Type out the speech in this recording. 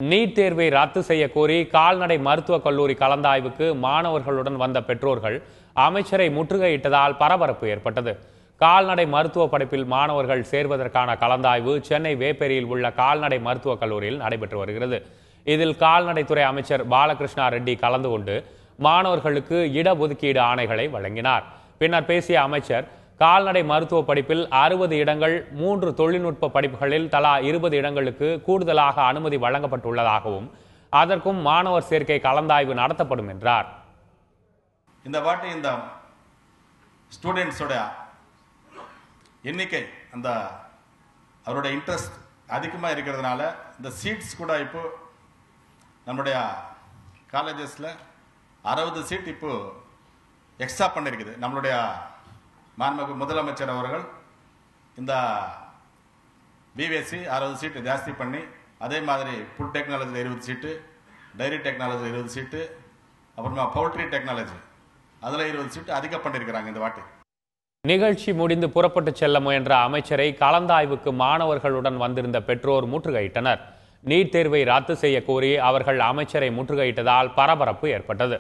NEET தேர்வை ரத்து செய்ய கோரி கால்நடை மருத்துவக் கல்லூரி கலந்தாய்வுக்கு மாணவர்களுடன் வந்த பெற்றோர்கள் அமைச்சரை முற்றுகையிட்டதால் பரபரப்பு ஏற்பட்டது. கால்நடை மருத்துவ படிப்பில் மாணவர்கள் சேர்வதற்கான கலந்தாய்வு சென்னை வேப்பேரியில் உள்ள கால்நடை மருத்துவக் கல்லூரியில் நடைபெற்று வருகிறது. இதில் கால்நடைத்துறை அமைச்சர் பாலகிருஷ்ணா ரெட்டி கலந்து கொண்டு மாணவர்களுக்கு இடஒதுக்கீடு ஆணைகளை வழங்கினார். பின்னர் பேசிய அமைச்சர், கால்நடை மருத்துவ படிப்பில் 60 இடங்கள், 3 தொழில்நுட்ப படிப்புகளில் தலா 20 இடங்களுக்கு கூடுதலாக அனுமதி வழங்கப்பட்டுள்ளதாகவும் அதற்கும் மாணவர் சேர்க்கை கலந்தாய்வு நடத்தப்படும் என்றார். இந்த வாட்டி இந்த ஸ்டூடெண்ட்ஸோட எண்ணிக்கை அந்த அவருடைய இன்ட்ரெஸ்ட் அதிகமாக இருக்கிறதுனால இந்த சீட்ஸ் கூட இப்போ நம்முடைய காலேஜஸில் 60 சீட் இப்போ எக்ஸ்ட்ரா பண்ணியிருக்குது. நம்மளுடைய மாண்புமிகு முதலமைச்சர் அவர்கள் இந்த பிவிஎஸ்சி 60 சீட்டு ஜாஸ்தி பண்ணி, அதே மாதிரி ஃபுட் டெக்னாலஜியில் 20 சீட்டு, டைரி டெக்னாலஜியில் 20 சீட்டு, அப்புறமா பவுல்ட்ரி டெக்னாலஜி அதில் 20 சீட்டு அதிகம் பண்ணியிருக்கிறாங்க இந்த வாட்டி. நிகழ்ச்சி முடிந்து புறப்பட்டு செல்ல முயன்ற அமைச்சரை கலந்தாய்வுக்கு மாணவர்களுடன் வந்திருந்த பெற்றோர் முற்றுகையிட்டனர். நீட் தேர்வை ரத்து செய்ய கோரி அவர்கள் அமைச்சரை முற்றுகையிட்டதால் பரபரப்பு ஏற்பட்டது.